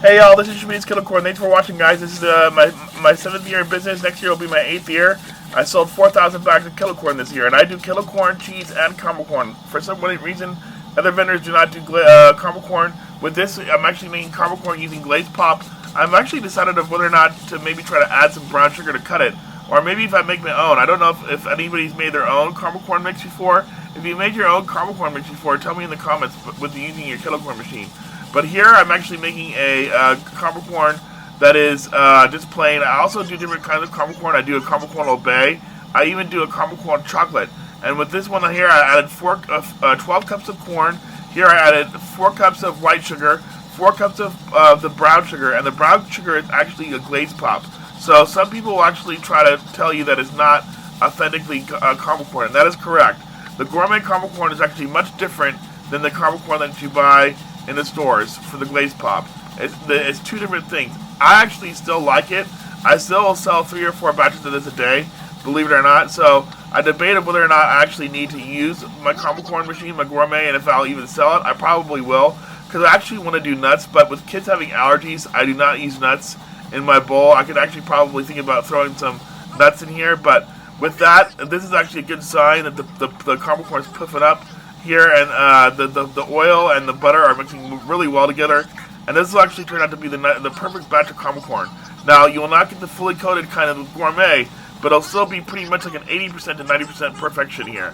Hey y'all, this is Shami's Kettle. Thanks for watching, guys. This is my 7th year in business. Next year will be my 8th year. I sold 4,000 bags of kettle corn this year, and I do kettle corn, cheese, and caramel corn. For some reason, other vendors do not do caramel corn. With this, I'm actually making caramel corn using Glazepop. I'm actually decided of whether or not to maybe try to add some brown sugar to cut it, or maybe if I make my own. I don't know if anybody's made their own caramel corn mix before. If you made your own caramel corn mix before, tell me in the comments with using your kettle corn machine. But here I'm actually making a caramel corn that is just plain. I also do different kinds of caramel corn. I do a caramel corn au bay. I even do a caramel corn chocolate. And with this one here, I added 12 cups of corn. Here I added 4 cups of white sugar, 4 cups of the brown sugar, and the brown sugar is actually a Glazepop. So some people will actually try to tell you that it's not authentically caramel corn, and that is correct. The gourmet caramel corn is actually much different than the caramel corn that you buy in the stores for the Glazepop. It's two different things. I actually still like it. I still will sell 3 or 4 batches of this a day, believe it or not. So I debated whether or not I actually need to use my caramel corn machine, my gourmet, and if I'll even sell it. I probably will, because I actually want to do nuts, but with kids having allergies, I do not use nuts in my bowl. I could actually probably think about throwing some nuts in here, but with that, this is actually a good sign that the caramel corn is puffing up here, and the oil and the butter are mixing really well together, and this will actually turn out to be the perfect batch of caramel corn. Now, you will not get the fully coated kind of gourmet, but it'll still be pretty much like an 80% to 90% perfection here.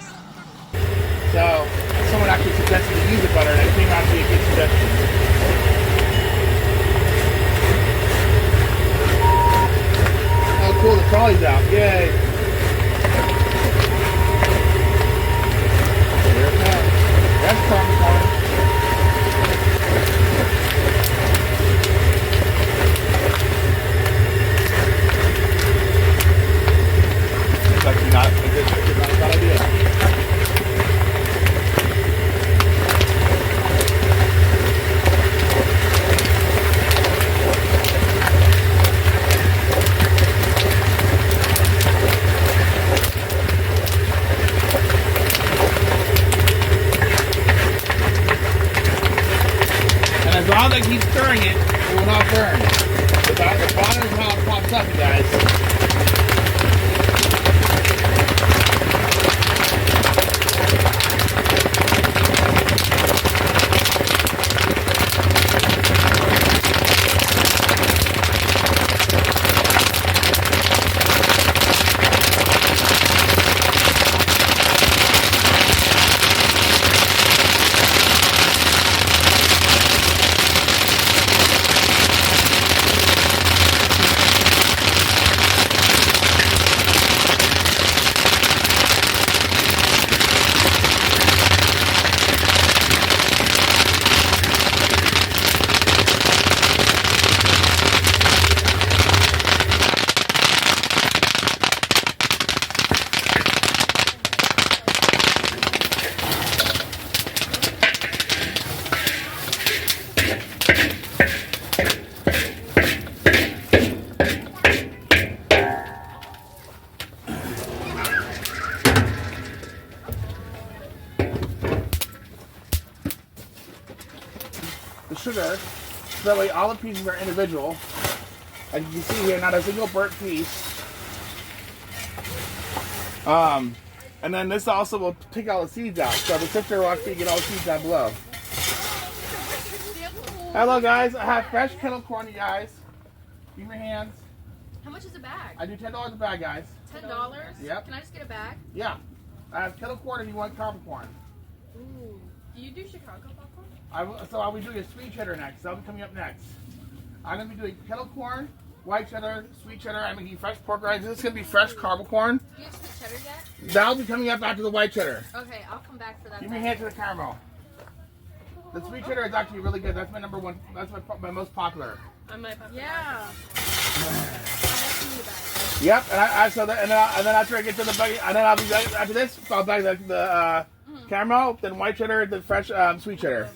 So, someone actually suggested to use the butter, and it came out to be a good suggestion. Oh, cool, the trolley's out. Yay. That's caramel corn. It's actually not a bad idea. As long as I keep stirring it, it will not burn. The bottom is how it pops up, you guys. The sugar, so that way all the pieces are individual. As you can see here, not a single burnt piece. And then this also will take all the seeds out. So the sifter will actually get all the seeds down below. Hello guys, I have fresh kettle corn, you guys. Give me your hands. How much is a bag? I do $10 a bag, guys. $10? Yep. Can I just get a bag? Yeah. I have kettle corn if you want caramel corn. Ooh. Do you do Chicago popcorn? I'll be doing a sweet cheddar next. That'll be coming up next. I'm going to be doing kettle corn, white cheddar, sweet cheddar. I'm making fresh pork rinds. This is going to be fresh caramel corn. Do you have sweet cheddar yet? That'll be coming up after the white cheddar. Okay, I'll come back for that. Give me a hand to the caramel. The sweet cheddar is actually really good. That's my number one. That's my most popular. Yeah. Yep. And then after I get to the bag, and then I'll be back after this. I'll bag the caramel, then white cheddar, then fresh sweet cheddar.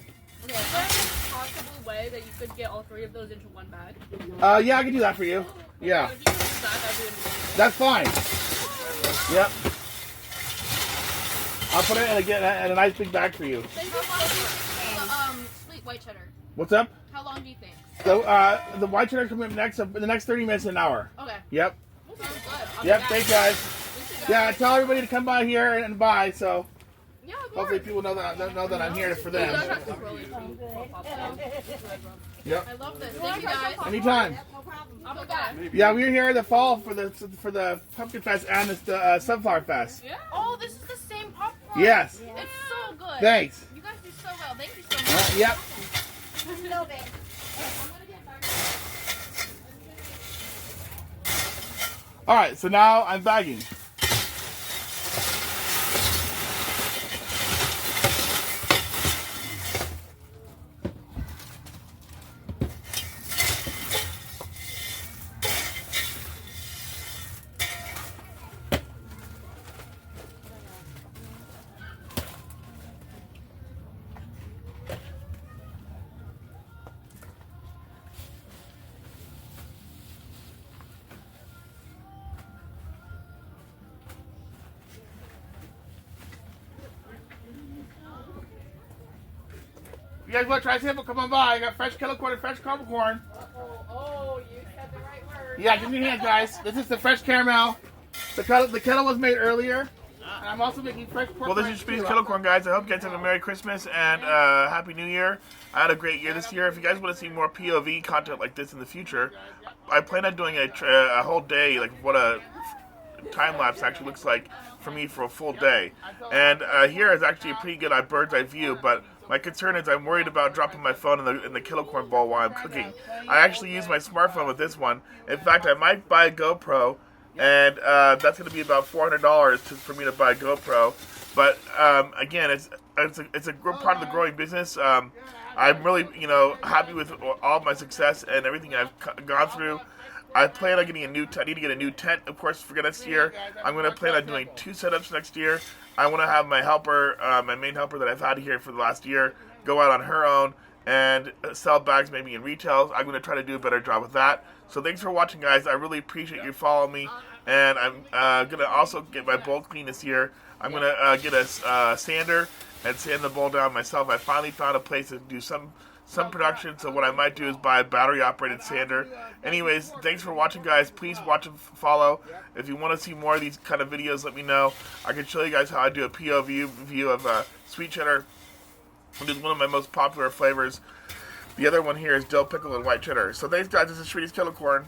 Okay. Is there a possible way that you could get all 3 of those into one bag? Yeah, I can do that for you. Yeah. If you could do that, that'd be amazing. That's fine. Yep. I'll put it in a nice big bag for you. Sweet white cheddar. What's up? How long do you think? The white cheddar coming up next in the next 30 minutes to an hour. Okay. Yep. Sounds good. I'll Yep. be back. Thanks, guys. Yeah, tell everybody to come by here and buy. So Yeah, of hopefully course. people know that I'm here for These are them. actually really sweet. Yep. I love this. Thank you guys. Anytime. I'll be back. Yeah, we were here in the fall for the Pumpkin Fest and the Sunflower Fest. Yeah. Oh, this is the same popcorn. Yes. It's so good. Thanks. You guys do so well. Thank you so much. Yep. I'm gonna get back. All right, so now I'm bagging. You guys want to try sample? Come on by. I got fresh kettle corn and fresh caramel corn. Oh, you said the right word. Yeah, give me your hands, guys. This is the fresh caramel. The kettle was made earlier. And I'm also making fresh pork. Well, this is Speedy's Kettle Corn, guys. I hope you guys have a Merry Christmas and Happy New Year. I had a great year this year. If you guys want to see more POV content like this in the future, I plan on doing a whole day, like what a time lapse actually looks like for me for a full day. And here is actually a pretty good bird's eye view, but my concern is I'm worried about dropping my phone in the kettle corn bowl while I'm cooking. I actually use my smartphone with this one. In fact, I might buy a GoPro, and that's going to be about $400 for me to buy a GoPro. But again, it's a part of the growing business. I'm really happy with all of my success and everything I've gone through. I plan on getting I need to get a new tent, of course, for next year. I'm going to plan on doing 2 setups next year. I want to have my helper, my main helper that I've had here for the last year, go out on her own and sell bags maybe in retail. I'm going to try to do a better job with that. So thanks for watching, guys. I really appreciate you following me. And I'm going to also get my bowl clean this year. I'm going to get a sander and sand the bowl down myself. I finally found a place to do some production, so what I might do is buy a battery-operated sander. Anyways, thanks for watching, guys. Please watch and follow. If you want to see more of these kind of videos, let me know. I can show you guys how I do a POV view of sweet cheddar, which is one of my most popular flavors. The other one here is dill pickle and white cheddar. So thanks, guys. This is Sweety's Kettle Corn.